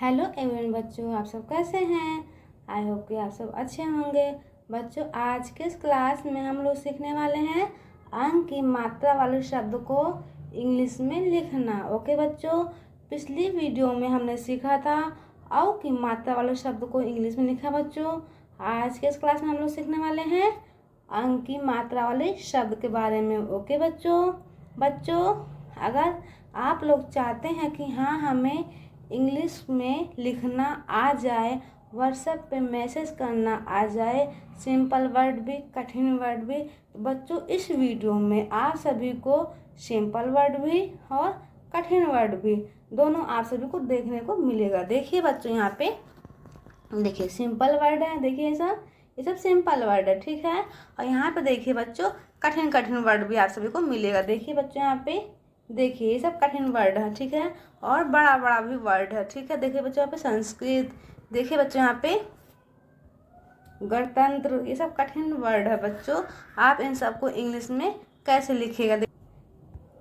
Hello everyone बच्चों, आप सब कैसे हैं। आई होप कि आप सब अच्छे होंगे। बच्चों, आज के इस क्लास में हम लोग सीखने वाले हैं अंक की मात्रा वाले शब्द को इंग्लिश में लिखना। ओके बच्चों, पिछली वीडियो में हमने सीखा था औ की मात्रा वाले शब्द को इंग्लिश में लिखा। बच्चों, आज के इस क्लास में हम लोग सीखने वाले हैं अंक की मात्रा वाले शब्द के बारे में। ओके बच्चों, अगर आप लोग चाहते हैं कि हाँ हमें इंग्लिश में लिखना आ जाए, व्हाट्सएप पे मैसेज करना आ जाए, सिंपल वर्ड भी कठिन वर्ड भी, तो बच्चों इस वीडियो में आप सभी को सिंपल वर्ड भी और कठिन वर्ड भी दोनों आप सभी को देखने को मिलेगा। देखिए बच्चों, यहाँ पे देखिए सिंपल वर्ड है, देखिए ये सब सिंपल वर्ड है, ठीक है। और यहाँ पे देखिए बच्चों कठिन कठिन वर्ड भी आप सभी को मिलेगा। देखिए बच्चों, यहाँ पे देखिए ये सब कठिन वर्ड है, ठीक है, और बड़ा बड़ा भी वर्ड है, ठीक है। देखिए बच्चों यहाँ पे संस्कृत, देखिए बच्चों यहाँ पे गणतंत्र, ये सब कठिन वर्ड है। बच्चों आप इन सबको इंग्लिश में कैसे लिखिएगा।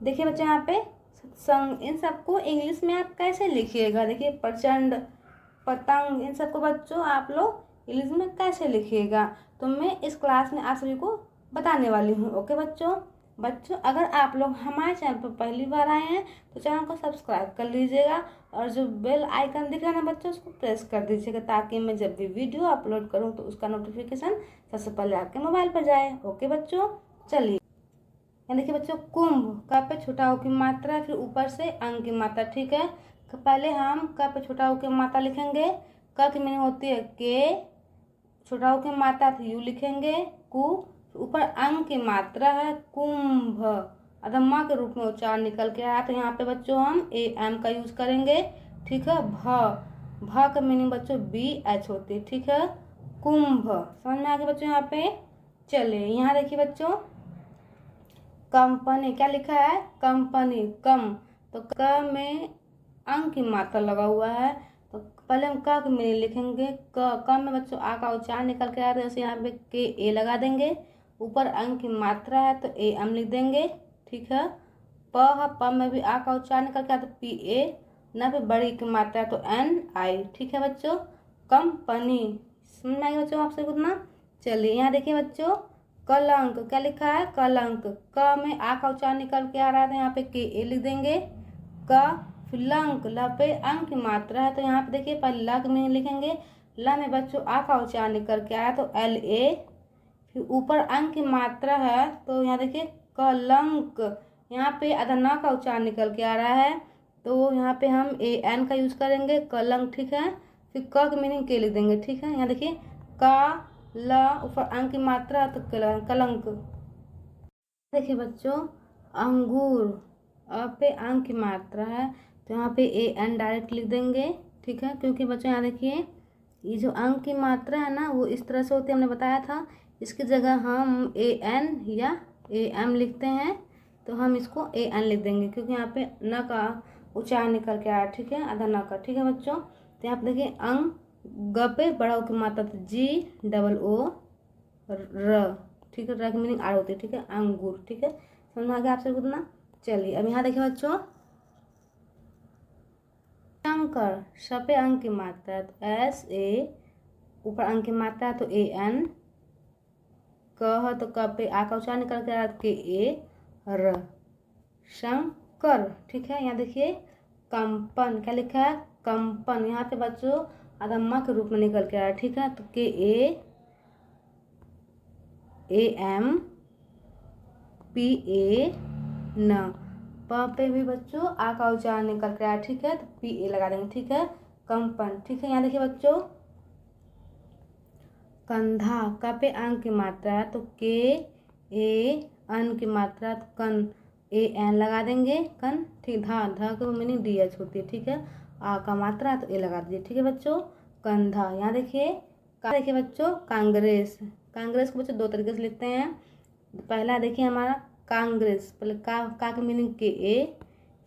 देखिए बच्चों यहाँ पे सत्संग, इन सबको इंग्लिश में आप कैसे लिखिएगा। देखिए प्रचंड, पतंग, इन सबको बच्चों आप लोग इंग्लिश में कैसे लिखिएगा, तो मैं इस क्लास में आप सभी को बताने वाली हूँ। ओके बच्चों, अगर आप लोग हमारे चैनल पर पहली बार आए हैं तो चैनल को सब्सक्राइब कर लीजिएगा और जो बेल आइकन दिख रहा है ना बच्चों, उसको प्रेस कर दीजिएगा ताकि मैं जब भी वीडियो अपलोड करूँ तो उसका नोटिफिकेशन सबसे पहले आपके मोबाइल पर जाए। ओके बच्चों, चलिए यहाँ देखिए बच्चों कुंभ, क पे छोटा ओ की मात्रा, फिर ऊपर से अंग की मात्रा, ठीक है। पहले हम क पे छोटा ओ की मात्रा लिखेंगे। क की मीनिंग होती है के, छोटा ओ की मात्रा तो यू लिखेंगे कु, ऊपर अंग की मात्रा है कुंभ, अधम्मा के रूप में उच्चारण निकल के आया, तो यहाँ पे बच्चों हम ए एम का यूज करेंगे, ठीक है। भ का मीनिंग बच्चों बी एच होती है, ठीक है, कुंभ। समझ में आ गया बच्चों। यहाँ पे चलिए यहाँ देखिए बच्चों कंपनी, क्या लिखा है कंपनी, कम, तो क में अंग की मात्रा लगा हुआ है, तो पहले हम क की मीनिंग लिखेंगे। क में बच्चों आ का उच्चारण निकल के आ रहा है, जैसे यहाँ पे के ए लगा देंगे, ऊपर अंग की मात्रा है तो ए एम लिख देंगे, ठीक है। प में भी आ का उच्चारण निकल के आता तो पी ए, न पे बड़ी की मात्रा है तो एन आई, ठीक है बच्चों। कंपनी, समझ में आएगा बच्चों आपसे कितना। चलिए यहाँ देखिए बच्चों कलंक, क्या लिखा है कलंक, क में आ का उच्चारण निकल के आ रहा है तो यहाँ पे के ए लिख देंगे। क फिर लंक, ल पे अंक की मात्रा है तो यहाँ पे देखिए पहले ल की मीनिंग लिखेंगे। ल में बच्चों आ का उच्चारण निकल के आया तो एल ए, फिर ऊपर अंक की मात्रा है तो यहाँ देखिए कलंक, यहाँ पे अदना का उच्चारण निकल के आ रहा है तो यहाँ पे हम ए एन का यूज करेंगे कलंक, ठीक है। फिर क की मीनिंग के लिख देंगे, ठीक है। यहाँ देखिए का ल, ऊपर अंक की मात्रा है तो कलंक। देखिए बच्चों अंगूर, अ पे अंक की मात्रा है तो यहाँ पे ए एन डायरेक्ट लिख देंगे, ठीक है, क्योंकि बच्चों यहाँ देखिए ये जो अंक की मात्रा है ना वो इस तरह से होती है, हमने बताया था। इसकी जगह हम ए एन या ए एम लिखते हैं तो हम इसको ए एन लिख देंगे क्योंकि यहाँ पे न का उच्चारण निकल के आया, ठीक है, आधा न का, ठीक है बच्चों। तो यहाँ पे देखिए अंग, ग पे बड़ा ओ की मात्रा तो जी डबल ओ र, ठीक है, र की मीनिंग आर होती है, ठीक है, अंगूर, ठीक है। समझ में आ गया आपसे कितना। चलिए अब यहाँ देखिए बच्चों शंकर, श पे अंक की मात्रा तो एस ए, ऊपर अंक की मात्रा तो ए एन, क तो क पे आ का उच्चारण निकल के आ के ए र, शंकर, ठीक है। यहाँ देखिए कंपन, क्या लिखा है कंपन, यहाँ पे बच्चों अदम्मा के रूप में निकल के आ रहा है, ठीक है, तो के ए एम पी ए न, प पे भी बच्चों आ का उच्चारण निकल के आया, ठीक है, तो पी ए लगा देंगे, ठीक है, कंपन, ठीक है। यहाँ देखिए बच्चों कंधा, का पे अंक की मात्रा है तो के ए अन की मात्रा तो कन, ए एन लगा देंगे कन, ठीक, धा की मीनिंग डी एच होती है, ठीक है। आ का मात्रा है तो ए लगा दीजिए, ठीक है बच्चों कंधा। यहाँ देखिए बच्चों कांग्रेस, कांग्रेस को बच्चों दो तरीके से लिखते हैं। पहला देखिए हमारा कांग्रेस, पहले का की मीनिंग के ए,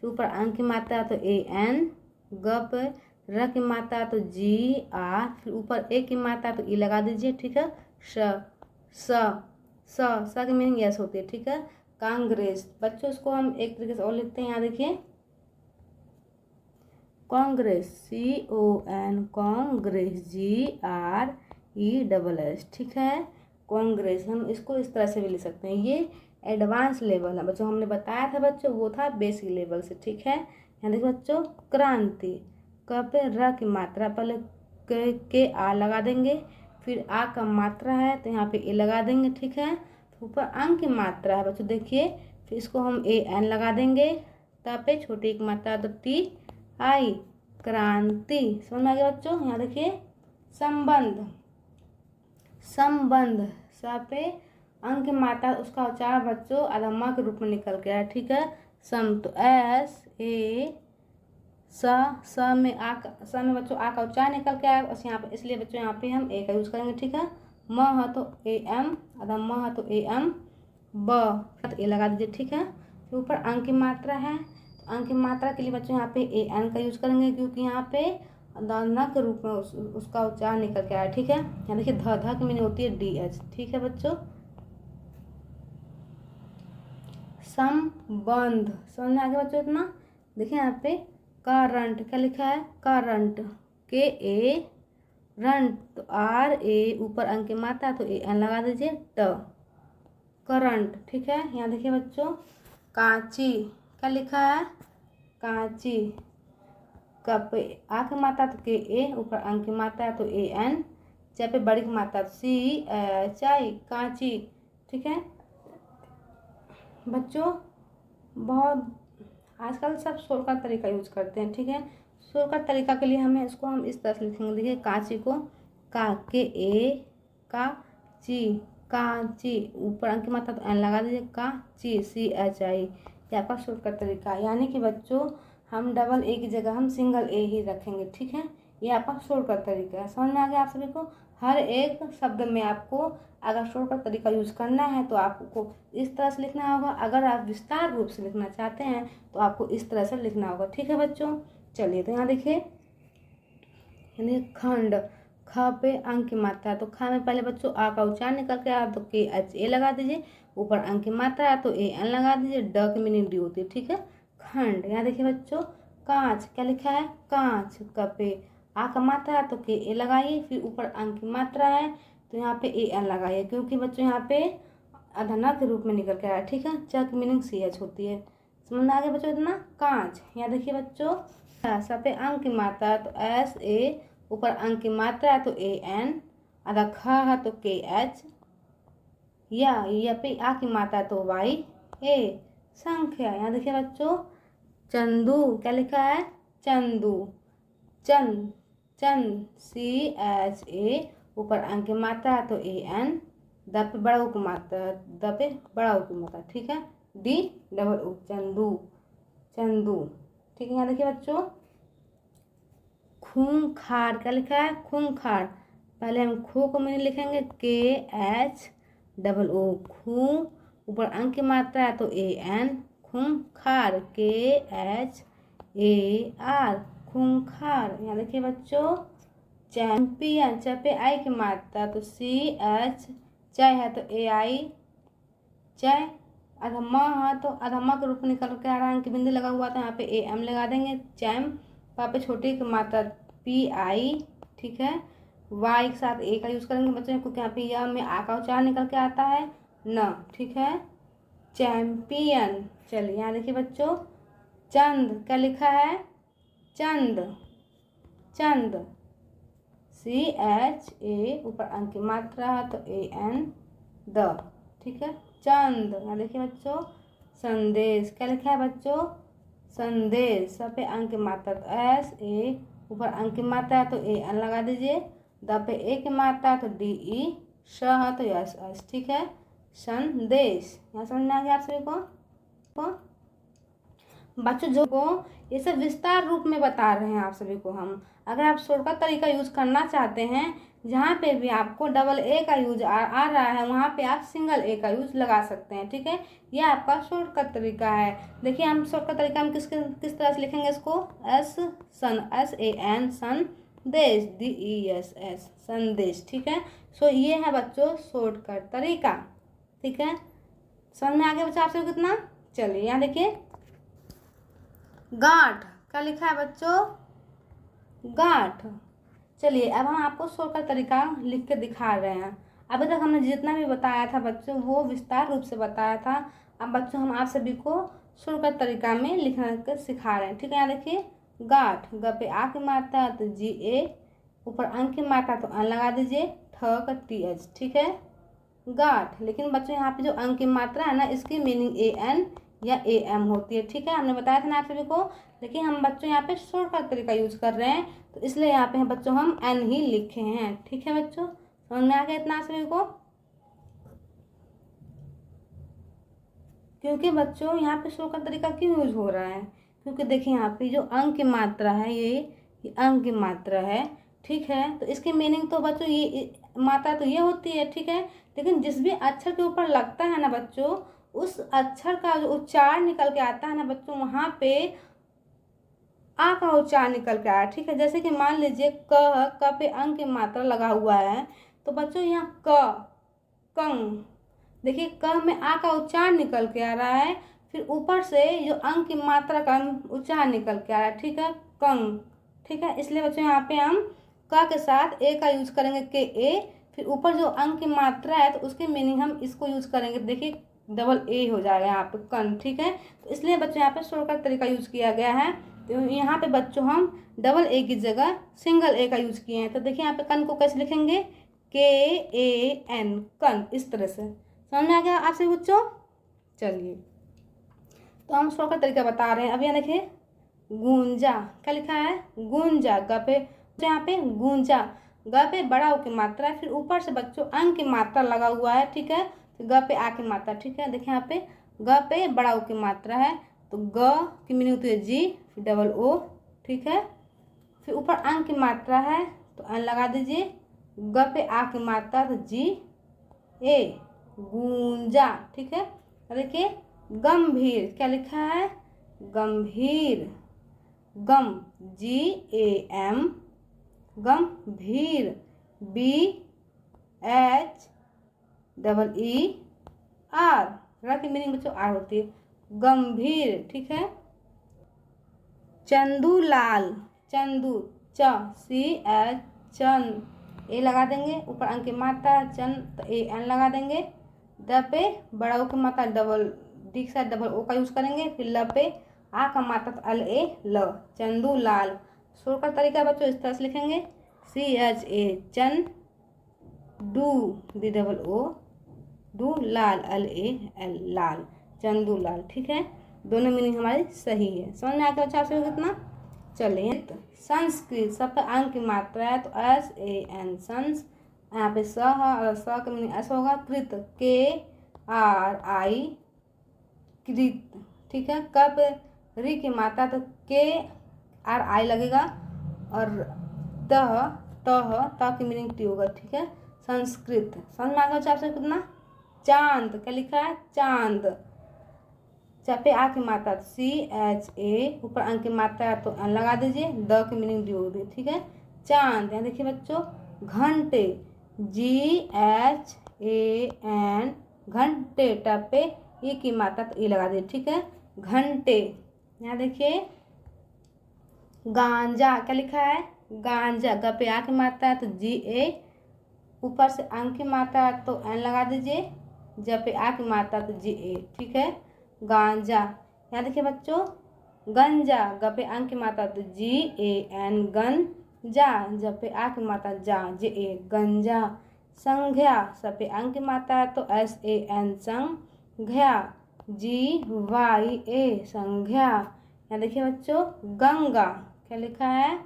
फिर ऊपर अंक की मात्रा तो ए एन, ग पे र की मात्रा तो जी आर, फिर ऊपर ए की मात्रा तो ई लगा दीजिए, ठीक है। स की मीनिंग यस होती है, ठीक है, कांग्रेस। बच्चों इसको हम एक तरीके से और लिखते हैं, यहाँ देखिए कांग्रेस, CON कांग्रेस, GRESS, ठीक है, कांग्रेस। हम इसको इस तरह से भी लिख सकते हैं। ये एडवांस लेवल है बच्चों, हमने बताया था बच्चों, वो था बेसिक लेवल से, ठीक है। यहाँ देखिए बच्चों, क्रांति, क पे र की मात्रा, पहले के आ लगा देंगे, फिर आ का मात्रा है तो यहाँ पे ए लगा देंगे, ठीक है। तो ऊपर अंक की मात्रा है बच्चों, देखिए, फिर इसको हम AN लगा देंगे, तब पे छोटी की मात्रा तो TI, क्रांति। समझ में आ गया बच्चों। यहाँ देखिए, संबंध, संबंध, स पे अंक की मात्रा, उसका उच्चारण बच्चों अधमा के रूप में निकल गया है, ठीक है। सम, तो SA, स में आ, स में बच्चों आ का उच्चारण निकल के आया, बस यहाँ पे, इसलिए बच्चों यहाँ पे हम ए का यूज़ करेंगे, ठीक है। म है तो AM, अदम म है तो AM, ब तो ए लगा दीजिए, ठीक है। फिर ऊपर अंक की मात्रा है, तो अंक की मात्रा के लिए बच्चों यहाँ पे AN का यूज़ करेंगे, क्योंकि यहाँ पे न के रूप में उसका उच्चारण निकल के आया, ठीक है। यहाँ देखिए, ध की मीनिंग होती है DH, ठीक है बच्चों। संबंध, समझ में आ गया बच्चों इतना। देखिए यहाँ पे करंट, क्या लिखा है, करंट, KA, रंट, तो RA, ऊपर अंक की मात्रा तो AN लगा दीजिए, ट, करंट, ठीक है। यहाँ देखिए बच्चों, कांची, क्या लिखा है, कांची, कप आ की मात्रा तो KA, ऊपर अंक की मात्रा तो AN, च पे बड़ी की मात्रा तो CHI, कांची, ठीक है बच्चों। बहुत आजकल सब शॉर्टकट तरीका यूज करते हैं, ठीक है। शॉर्टकट तरीका के लिए हम इस तरह से लिखेंगे, देखिए, कांची को का के ए, का ची, कांची, ऊपर अंक की मात्रा तो एन लगा दीजिए, कांची, CHI, ये आपका शॉर्टकट तरीका है। यानी कि बच्चों, हम डबल ए की जगह हम सिंगल ए ही रखेंगे, ठीक है। ये आपका शॉर्टकट तरीका है। समझ में आ गया आप सभी को। हर एक शब्द में आपको अगर शॉर्टकट तरीका यूज करना है तो आपको इस तरह से लिखना होगा, अगर आप विस्तार रूप से लिखना चाहते हैं तो आपको इस तरह से लिखना होगा, ठीक है बच्चों। चलिए, तो यहाँ देखिए, खंड, ख पे अंक की मात्रा, तो ख में पहले बच्चों आ का उच्चारण निकल के आया तो KHA लगा दीजिए, ऊपर अंक की मात्रा है तो AN लगा दीजिए, ड की मीनिंग डी होती है, ठीक है। खंड, यहाँ देखिए बच्चों, कांच, क्या लिखा है, कांच, क पे आ का मात्रा है तो KA लगाइए, फिर ऊपर अंक की मात्रा है तो यहाँ पे AN लगाइए, क्योंकि बच्चों यहाँ पे अधना के रूप में निकल के आया, ठीक है। च की मीनिंग CH होती है। समझ में आ गया बच्चों इतना। कांच, यहाँ देखिए बच्चों, स पे अंक की मात्रा तो SA, ऊपर अंक की मात्रा है तो AN, आधा ख है तो KH, या पे आ की मात्रा तो YA, संख्या, यहाँ देखिए बच्चों, चंदू, क्या लिखा है, चंदू, चंद, चंद, CHA, ऊपर अंक की मात्रा है तो AN, द पे बड़ा ऊ की मात्रा, द पे बड़ा ऊ की मात्रा, ठीक है, D डबल ऊ, चंदू, चंदू, ठीक है। यहाँ देखिए बच्चों, खूंखार, क्या लिखा है, खूंखार, पहले हम खू को मीनिंग लिखेंगे, KH डबल ओ, खू, ऊपर अंक की मात्रा है तो AN, खूंखार, KHAR, खूंखार। यहाँ देखिए बच्चों, चैंपियन, च पे आई की मात्रा तो CH, चय है तो AI, चय, अधमा है तो अधमा के रूप में निकल के आ रहा है, अंक बिंदु लगा हुआ था, यहाँ पे AM लगा देंगे, चैम, पे छोटी की मात्रा PI, ठीक है। Y के साथ A का यूज करेंगे बच्चों, क्योंकि यहाँ पे यह में आ का उच्चारण निकल के आता है न, ठीक है। चैंपियन, चलिए यहाँ देखिए बच्चों, चंद, क्या लिखा है, चंद, चंद, CHA, ऊपर अंक की मात्रा है तो AN, द, ठीक है, चंद। यहाँ देखिए बच्चों, संदेश, क्या लिखा है बच्चों, संदेश, सब पे अंक की मात्रा तो SA, ऊपर अंक की मात्रा है तो AN लगा दीजिए, द पे ए की मात्रा तो DE, श है तो SS, ठीक है, संदेश। यहाँ समझ में आ गया आप सभी को। बच्चों जो को ये सब विस्तार रूप में बता रहे हैं आप सभी को हम। अगर आप शॉर्टकट तरीका यूज करना चाहते हैं, जहाँ पे भी आपको डबल ए का यूज आ रहा है वहाँ पे आप सिंगल ए का यूज लगा सकते हैं, ठीक है। यह आपका शॉर्टकट तरीका है। देखिए, हम शॉर्टकट तरीका हम किस तरह से लिखेंगे इसको, SAN, संदेश, DESS, संदेश, ठीक है। सो ये है बच्चों शॉर्टकट तरीका, ठीक है। समझ में आ गया बच्चों आप सभी कितना। चलिए यहाँ देखिए, गांठ, क्या लिखा है बच्चों, गांठ। चलिए अब हम आपको शोर का तरीका लिख के दिखा रहे हैं। अभी तक हमने जितना भी बताया था बच्चों वो विस्तार रूप से बताया था। अब बच्चों हम आप सभी को शोर का तरीका में लिखना के सिखा रहे हैं। ठीक है, यहाँ देखिए गांठ, ग पे आ की मात्रा तो जी ए, ऊपर अंक की मात्रा तो अन लगा दीजिए, ठ का टी एच। ठीक है, गांठ। लेकिन बच्चों यहाँ पे जो अंक की मात्रा है ना इसकी मीनिंग ए एन या ए एम होती है। ठीक है, हमने बताया था ना आप सभी को, लेकिन हम बच्चों यहाँ पे शोर का तरीका यूज कर रहे हैं तो इसलिए यहाँ पे बच्चों हम एन ही लिखे हैं। ठीक है बच्चों, समझ में आ गया इतना आप सभी को? क्योंकि बच्चों यहाँ पे शोर का तरीका क्यों यूज हो रहा है, क्योंकि देखिए यहाँ पे जो अंक की मात्रा है ये अंक की मात्रा है। ठीक है, तो इसकी मीनिंग तो बच्चों ये मात्रा तो ये होती है। ठीक है, लेकिन जिस भी अक्षर के ऊपर लगता है ना बच्चों उस अक्षर का जो उच्चारण निकल के आता है ना बच्चों वहाँ पे आ का उच्चारण निकल के आया। ठीक है, जैसे कि मान लीजिए क पे अंक की मात्रा लगा हुआ है तो बच्चों यहाँ कंग, देखिए क में आ का उच्चारण निकल के आ रहा है, फिर ऊपर से जो अंक की मात्रा का उच्चारण निकल के आ रहा है। ठीक है, कंग। ठीक है, इसलिए बच्चों यहाँ पे हम क के साथ ए का यूज करेंगे के ए, फिर ऊपर जो अंक की मात्रा है तो उसकी मीनिंग हम इसको यूज करेंगे, देखिए डबल ए हो जाएगा यहाँ पे कन। ठीक है, तो इसलिए बच्चों यहाँ पे शोर का तरीका यूज किया गया है। तो यहाँ पे बच्चों हम डबल ए की जगह सिंगल ए का यूज किए हैं। तो देखिए यहाँ पे कन को कैसे लिखेंगे, के ए एन, कन, इस तरह से। समझ में आ गया आपसे बच्चों? चलिए तो हम शोर का तरीका बता रहे हैं। अब यहाँ देखिए गूंजा, क्या लिखा है, गूंजा, ग पे यहाँ पे गूंजा, ग पे बड़ा उ की मात्रा है, फिर ऊपर से बच्चों अंक की मात्रा लगा हुआ है। ठीक है, फिर ग पे आ की मात्रा। ठीक है, देखिए यहाँ पे ग पे बड़ा उ की मात्रा है तो ग की मीनिंग होती है जी, फिर डबल ओ। ठीक है, फिर ऊपर अंक की मात्रा है तो अन लगा दीजिए, ग पे आ की मात्रा तो जी ए, गूंजा। ठीक है, देखिए गंभीर, क्या लिखा है, गंभीर, गम जी ए एम, गंभीर, B H double E R, र की मीनिंग बच्चों आर होती है, गंभीर। ठीक है, चंदूलाल, चंदू, च सी एच, चंद, ए लगा देंगे, ऊपर अंक की मात्रा चंद तो ए एन लगा देंगे, द पे बड़ा ओ की मात्रा डबल डी के साथ डबल ओ का यूज करेंगे, फिर ल पे आ का मात्रा तो अल ए ल, चंदूलाल। शोर का तरीका बच्चों इस तरह से लिखेंगे, सी एच ए चन, डू डी डबल ओ, डू लाल अल ए एल, लाल, चंदूलाल। ठीक है, दोनों मीनिंग हमारी सही है। समझ में आके बच्चा आपसे कितना? चलिए संस्कृत, सब पे अंक की मात्रा है तो एस ए एन, संस, यहाँ पे स है और स का मीनिंग ऐसा होगा, कृत, के आर आई, कृत। ठीक है, कब री की मात्रा तो के आर आई लगेगा और तह तह की मीनिंग टी होगा। ठीक है, संस्कृत। समझ में आ गया आपसे कितना? चांद, क्या लिखा है, चांद, पे आ की मात्रा सी एच ए, ऊपर अंक की मात्रा तो अन लगा दीजिए, द की मीनिंग डी होगी। ठीक है, चांद। यहाँ देखिए बच्चों घंटे, जी एच ए एन, घंटे, पे ई की मात्रा तो ई लगा दीजिए। ठीक है, घंटे। यहाँ देखिए गांजा, क्या लिखा है, गांजा, ग पे आ की मात्रा तो जी ए, ऊपर से अंक की मात्रा तो एन लगा दीजिए, जब पे आ की मात्रा तो जी ए। ठीक है, गांजा। यहाँ देखिए बच्चों गंजा, ग पे अंक की मात्रा तो जी ए एन, गन, जा, जब पे आ की मात्रा जा, जे ए, गंजा। संज्ञा, सब पे अंक की मात्रा तो एस ए एन, संज्ञा, जी वाई ए, संज्ञा। यहाँ देखिए बच्चों गंगा, क्या लिखा है,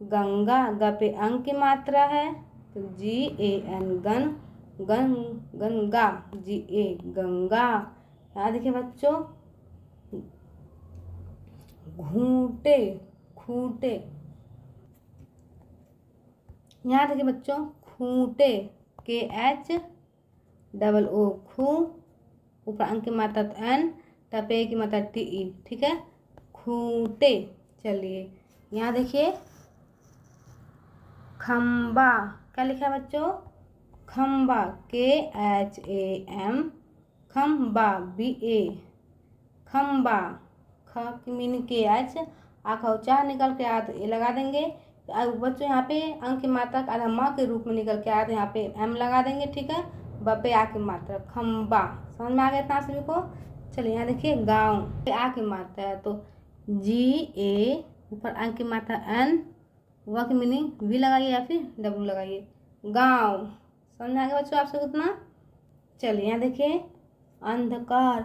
गंगा, ग पे अंक की मात्रा है तो G A N, gun, gun, Ganga, जी ए, गंगा। यहाँ देखिए बच्चों घूंटे, खूंटे। यहाँ देखिए बच्चों खूंटे, के एच डबल ओ, खू, ऊपर अंक की मात्रा तो एन, टपे की मात्रा टी ई। ठीक है, खूंटे। चलिए यहाँ देखिए खम्बा, क्या लिखा है बच्चों, खम्बा, के एच ए एम, खम्बा, बी ए, खम्बा, ख की मीनिंग के एच, आ का उच्चारण निकल के आया तो ए लगा देंगे। बच्चों यहाँ पे अंक की मात्रा आधा म के रूप में निकल के आया तो यहाँ पे एम लगा देंगे, ठीक है। ब पे आ की मात्रा खम्बा, समझ में आ गया इतना सभी को। चलिए यहाँ देखिए गाँव पे आ की मात्रा है तो जी ए, ऊपर अंक की मात्रा एन, व की मीनिंग वी लगाइए या फिर डब्ल्यू लगाइए, गाँव। समझ में आ गया बच्चों आप सबको इतना। चलिए यहाँ देखिए अंधकार,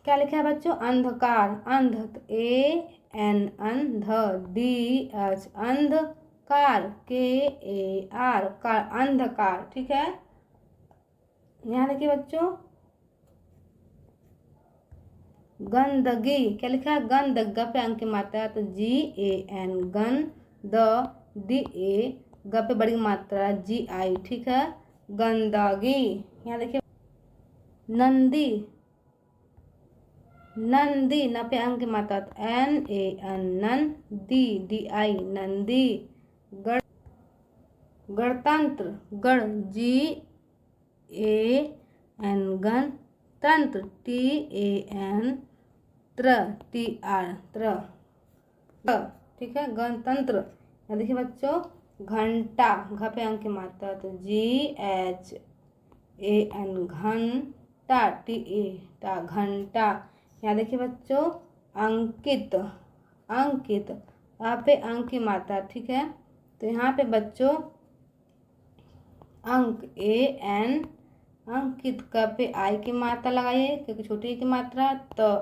क्या लिखा है बच्चों, अंधकार, अंध ए एन अंध, डी एच अंधकार, के ए आर कार, अंधकार, ठीक है। यहाँ देखिए बच्चों गंदगी, क्या लिखा है, गंद, ग पे अंक की मात्रा है तो जी ए एन गन, द डी ए, ग पे बड़ी मात्रा जी आई, ठीक है, गंदगी। यहाँ देखिए नंदी, नंदी, न पे अंक की मात्रा तो एन ए एन नन, दी डी आई नंदी, गण, गणतंत्र, गण जी ए एन गण, तंत्र टी ए एन त्र टी आर त्र, ठीक है, गणतंत्र। यहाँ देखिए बच्चों घंटा, घ पे अंक की मात्रा तो जी एच ए एन घंटा, टी ए टा, घंटा। यहाँ देखिए बच्चों अंकित, अंकित, यहाँ पे अंक की मात्रा, ठीक है। तो यहाँ पे बच्चों अंक ए एन, अंकित का पे आई की मात्रा लगाइए क्योंकि छोटी की मात्रा तो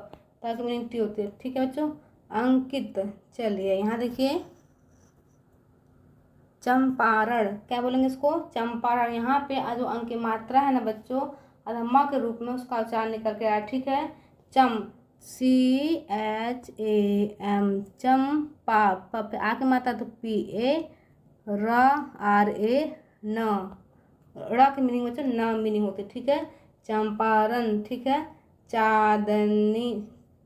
ताकि मीनिंग टी होती है, ठीक है बच्चों, अंकित। चलिए यहाँ देखिए चंपारण, क्या बोलेंगे इसको, चंपारण। यहाँ पे जो अंक की मात्रा है ना बच्चों अधम्मा के रूप में उसका उच्चारण निकल के आया, ठीक है। चम सी एच ए एम चंपा, प पे आ की मात्रा तो P A, raw R A न, ड़ की मीनिंग बच्चों न मीनिंग होती है, ठीक है, चंपारण, ठीक है। चांदनी,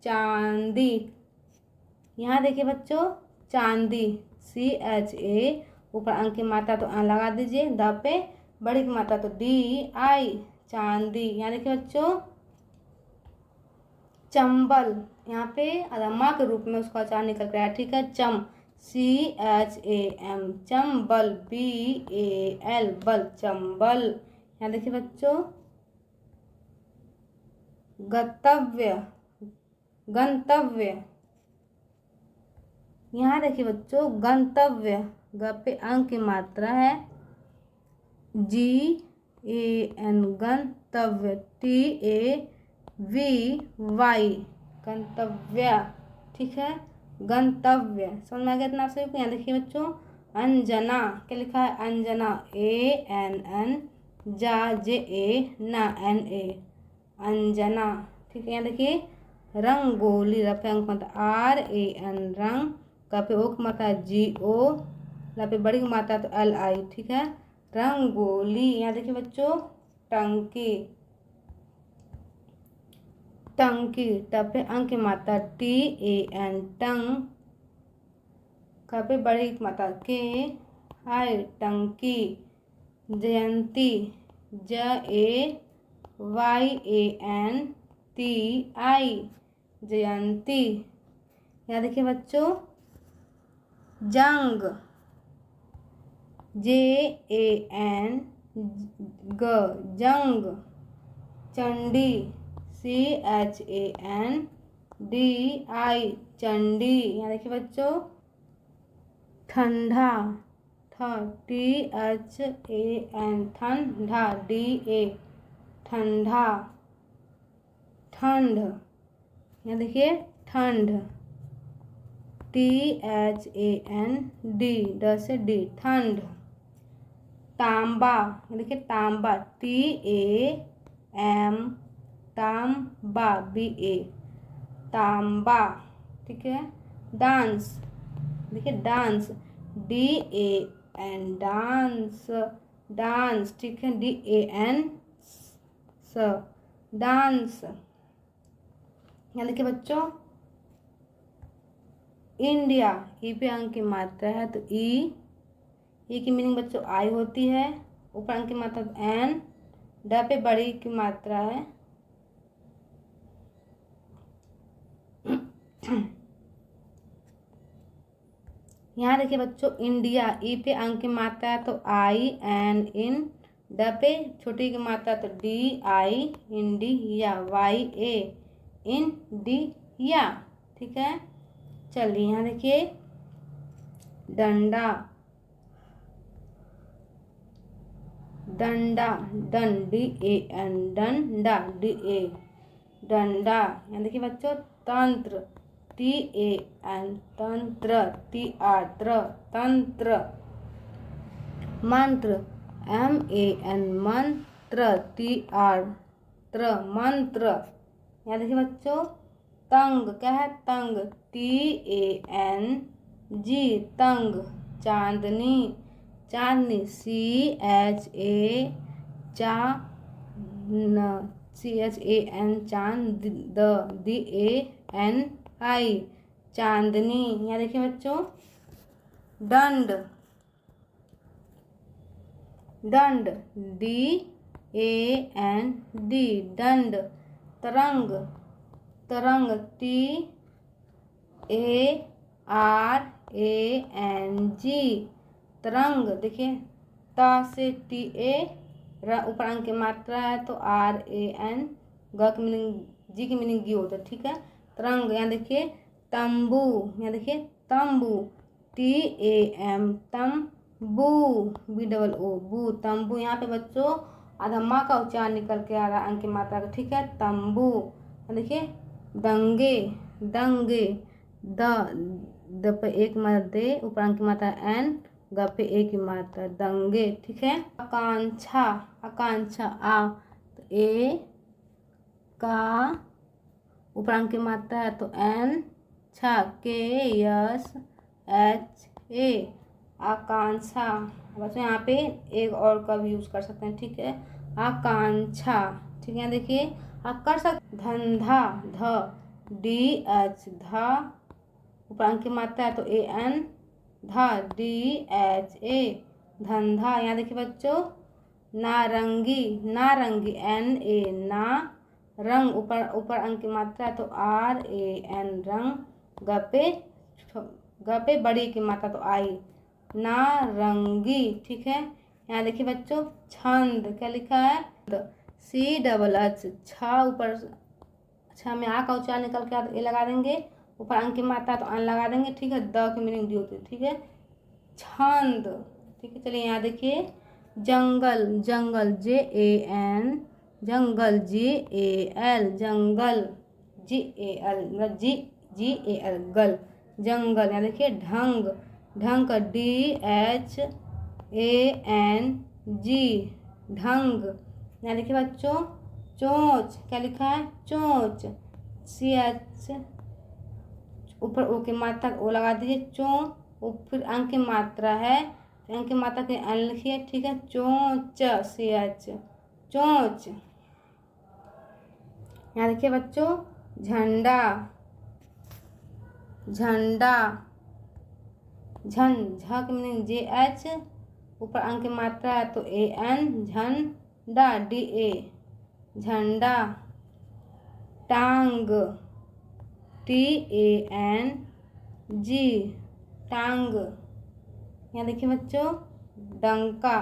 चांदी, यहाँ देखिए बच्चों चांदी, सी एच ए, ऊपर अंक की मात्रा तो आ लगा दीजिए, द पे बड़ी की मात्रा तो डी आई, चांदी। यहाँ देखिए बच्चों चंबल, यहाँ पे अदम्मा के रूप में उसका उच्चारण निकल गया, ठीक है, चम C H A M Chambal, B A L बल, चंबल। यहाँ देखिए बच्चों गंतव्य, गंतव्य, यहाँ देखिए बच्चों गंतव्य, ग पे अंक की मात्रा है जी ए एन गंतव्य, टी ए वी वाई गंतव्य, ठीक है, गंतव्य। समझ में आ गया इतना आप सभी को। यहाँ देखिए बच्चों अंजना, क्या लिखा है, अंजना ए एन एन जा जे ए ना एन ए, अंजना, ठीक है। यहाँ देखिए रंगोली, रफे अंक मत आर ए एन रंग, का पे ओ की मात्रा जी ओ, ला पे बड़ी की मात्रा तो एल आई, ठीक है, रंगोली। यहाँ देखिए बच्चों टंकी, टंकी, टपे अंक की मात्रा टी ए एन टंग, का पे बड़ी की मात्रा के आई टंकी। जयंती, ज A Y A N T I जयंती। यहाँ देखिए बच्चों जंग, जे ए एन ग जंग, चंडी, C H A N D I चंडी। यहाँ देखिए बच्चों ठंडा, ठ टी एच ए एन ठंडा, डी ए ठंडा, ठंड। यहाँ देखिए ठंड, T H A N D, ड से डी, ठंड। तांबा, देखिए तांबा, टी ए एम तांबा, बी ए तांबा, ठीक है। डांस, देखिए dance, D A N dance, dance, ठीक है, डी ए एन स डांस। यहाँ देखिए बच्चों इंडिया, ई पे अंक की मात्रा है तो ई की मीनिंग बच्चों आई होती है, ऊपर अंक की मात्रा तो एन, ड पे बड़ी की मात्रा है यहाँ देखिए बच्चों इंडिया, ई पे अंक की मात्रा है तो आई एन इन, ड पे छोटी की मात्रा तो D I India, Y A India. ठीक है, चलिए यहाँ देखिए डंडा, डंडा डन डी ए एन, डंडा डी ए डंडा। यहाँ देखिए बच्चों तंत्र, टी ए एन, तंत्र टी आर त्र, तंत्र। मंत्र, एम ए एन, मंत्र टी आर त्र, मंत्र। यहाँ देखिए बच्चों तंग, क्या है तंग, टी ए एन जी, तंग। चांदनी, चांदनी सी एच ए चा न, सी एच ए एन, चांद दी ए एन आई, चांदनी। यहाँ देखिए बच्चों दंड, दंड डी ए एन डी, दंड। तरंग, तरंग T A R A N G, तरंग। देखिए ता से टी ए, ऊपर अंक की मात्रा है तो आर ए एन, ग की मीनिंग, जी की मीनिंग गी होता है। ठीक है, तरंग। यहाँ देखिए तंबू, यहाँ देखिए तंबू, टी ए एम, तंबू, बी डबल ओ, बू, तंबू। यहाँ पे बच्चों आधा माँ का उच्चारण निकल के आ रहा है अंक की मात्रा का। ठीक है, तंबू। देखिए दंगे, दंगे, द पे एक मात्रा दे, ऊपर अंक की मात्रा एन, ग पे एक की मात्रा, दंगे। ठीक है, आकांक्षा, आकांक्षा आ तो ए का, ऊपर अंक की मात्रा है तो एन, छा के यस एच ए, आकांक्षा। बच्चों यहाँ पे एक और का भी यूज कर सकते हैं। ठीक है, आकांक्षा। ठीक है, देखिए आप कर सकते धंधा, ध डी एच, धा, ऊपर अंक की मात्रा है तो ए एन, धा डी एच ए, धंधा। यहाँ देखिए बच्चों नारंगी, नारंगी एन ए ना, रंग, ऊपर अंक की मात्रा है तो आर ए एन, रंग। ग पे बड़ी की मात्रा तो आई, नारंगी। ठीक है, यहाँ देखिए बच्चों छंद, क्या लिखा है सी डबल एच, छा, ऊपर छा में आ का उच्चारण निकल के ए लगा देंगे, ऊपर अंक की मात्रा तो अन लगा देंगे। ठीक है, द की मीनिंग दी होती है। ठीक है, छंद। ठीक है, चलिए यहाँ देखिए जंगल, जंगल जे ए एन, जंगल जी ए एल, जंगल जी ए एल, मतलब जी जी ए एल, गल, जंगल। यहाँ देखिए ढंग, ढंग D H A N G, ढंग। यहाँ देखिए बच्चों चोंच, क्या लिखा है चोंच, सी एच, ऊपर ओ की मात्रा ओ लगा दीजिए, चो, फिर अंक की मात्रा है, अंक की मात्रा के एन लिखिए। ठीक है, चोंच सी एच, चोंच। यहाँ देखिए बच्चों झंडा, झंडा, झन, झ की मीनिंग जे एच, ऊपर अंक की मात्रा है तो ए एन, झंडा डी ए, झंडा। टांग, टी ए एन जी, टांग। यहाँ देखिए बच्चों डंका,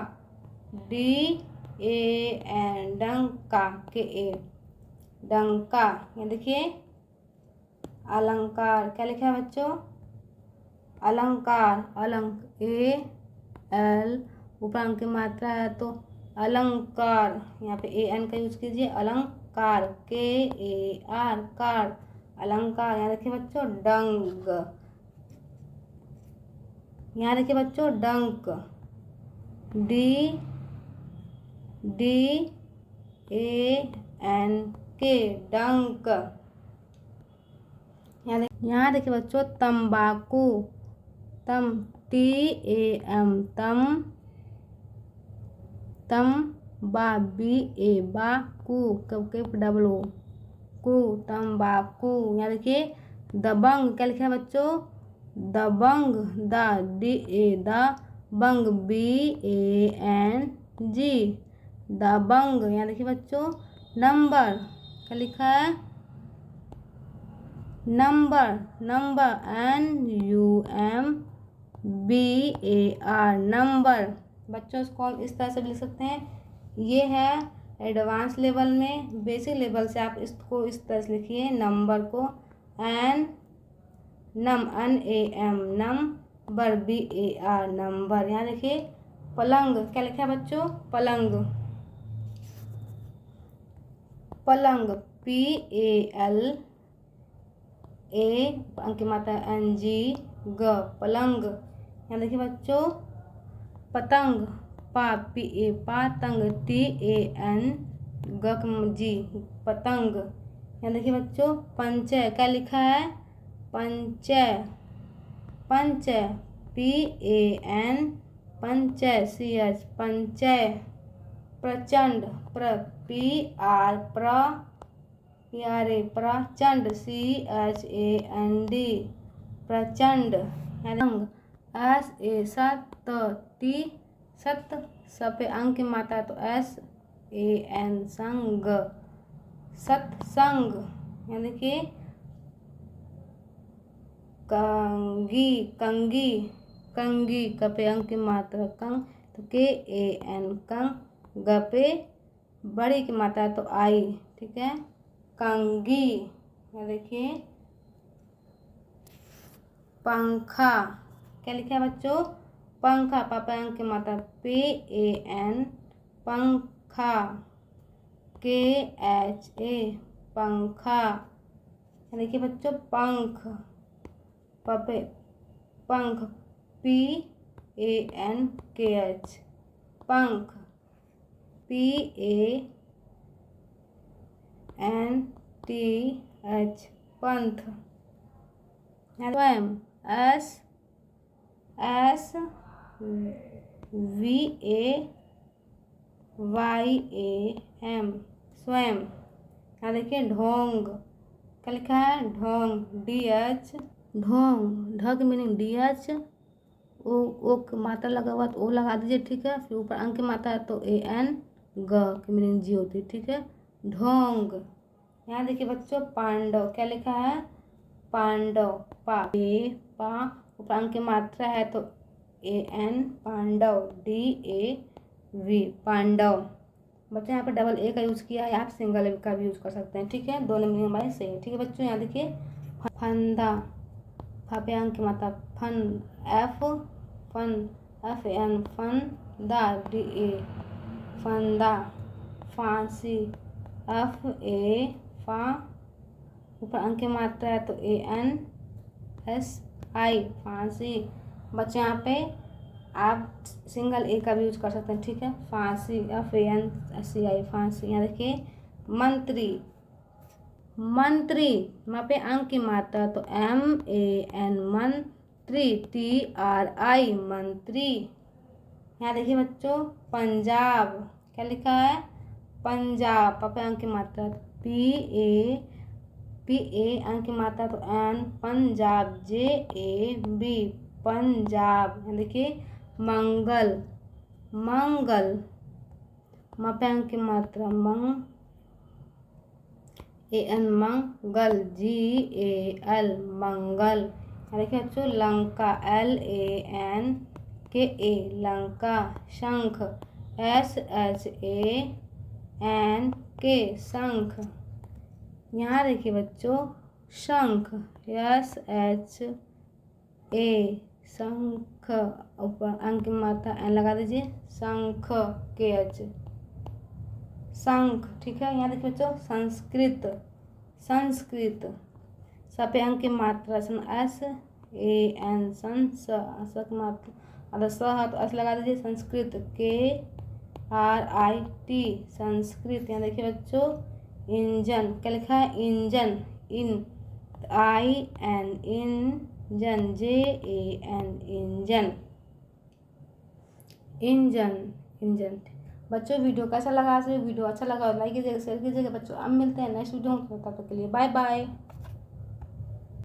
डी ए एन, डंका के ए, डंका। यहाँ देखिए अलंकार, क्या लिखा है बच्चों अलंकार, अलंक ए एल, ऊपर अंक की मात्रा है तो अलंकार, यहाँ पे ए एन का यूज कीजिए, अलंकार के ए आर, कार, अलंकार। यहाँ देखिए बच्चों डंग, यहाँ देखिए बच्चों डंक, डी डी ए एन के, डंक। यहाँ देखिए बच्चों तंबाकू, तम टी ए एम, तम, तम बा बी ए बा कू, के डबल ओ, कू, तंबाकू। यहाँ देखिए दबंग, क्या लिखा है बच्चों दबंग, द डी ए द बंग, बी ए एन जी, दबंग। यहाँ देखिए बच्चों नंबर, क्या लिखा है number, number N U M BAR number. बच्चों इसको हम इस तरह से भी लिख सकते हैं। ये है एडवांस लेवल में। बेसिक लेवल से आप इसको इस तरह से लिखिए नंबर को NAM नंबर BAR नंबर। यहाँ देखिए पलंग क्या लिखा है बच्चों, पलंग पलंग PALA अंक की मात्रा NG पलंग। यहाँ देखिए बच्चों पतंग पातंग TANG पतंग। यहाँ देखिए बच्चों पंचय क्या लिखा है, पंचय पंचय PAN पंचय CH पंचय। प्रचंड PR प्रचंड CHAND प्रचंड। सत सत अंक की मात्रा तो SAN संग सत्संग। यहाँ देखिए कंगी कंगी कंगी कपे अंक की मात्रा कंग तो KAN कंग गपे बड़ी की मात्रा तो आई, ठीक है कंगी। यहाँ देखिए पंखा क्या लिखा है बच्चों, पंखा पापा अंक की मात्रा PAN पंखा KHA पंखा। देखिए बच्चों पंख पपे पंख PANKH पंख PANTH पंथ। स्वयं SVAYAM स्वयं। यहाँ देखिए ढोंग क्या लिखा है, ढोंग DH ढोंग ढ की मीनिंग DH ओ मात्रा लगा हुआ तो ओ लगा दीजिए, ठीक है। फिर ऊपर अंक की मात्रा है तो AN की मीनिंग जी होती है, ठीक है ढोंग। यहाँ देखिए बच्चों पांडव क्या लिखा है, पांडव पा ऊपर अंक की मात्रा है तो AN पांडव DAV पांडव। बच्चों यहाँ पर डबल A का यूज़ किया है, आप सिंगल A का भी यूज़ कर सकते हैं, ठीक है दोनों मीनिंग हमारे सही है, ठीक है बच्चों। यहाँ देखिए फंदा फापे अंक की मात्रा फन FN फंदा DA फंदा। फांसी FA ऊपर अंक की मात्रा है तो ANSI फांसी। बच्चे यहाँ पे आप सिंगल A का भी यूज कर सकते हैं, ठीक है फांसी FANCI फांसी। यहाँ देखिए मंत्री मंत्री वहाँ पे अंक की मात्रा तो MAN मंत्री TRI मंत्री। यहाँ देखिए बच्चों पंजाब क्या लिखा है, पंजाब पापा अंक की मात्रा PA अंक की मात्रा तो N पंजाब JAB पंजाब। यहाँ देखिए मंगल मंगल मापे अंक की मात्रा AN मंगल GAL मंगल। यहाँ देखिए बच्चों लंका LANKA लंका। शंख SHANK शंख। यहाँ देखिए बच्चों शंख SHA शंख ऊपर अंक की मात्रा N लगा दीजिए शंख KH शंख, ठीक है। यहाँ देखिए बच्चों संस्कृत संस्कृत सपे अंक की मात्रा SAN संस की मात्रा अगर स है तो S लगा दीजिए संस्कृत KRIT संस्कृत। यहाँ देखिए बच्चों इंजन क्या लिखा है, engine IN engine JAN engine engine engine. बच्चों वीडियो कैसा लगा, वीडियो अच्छा लगा लाइक कीजिएगा शेयर कीजिएगा बच्चों। अब मिलते हैं नेक्स्ट वीडियो में, तब तक के लिए बाय बाय।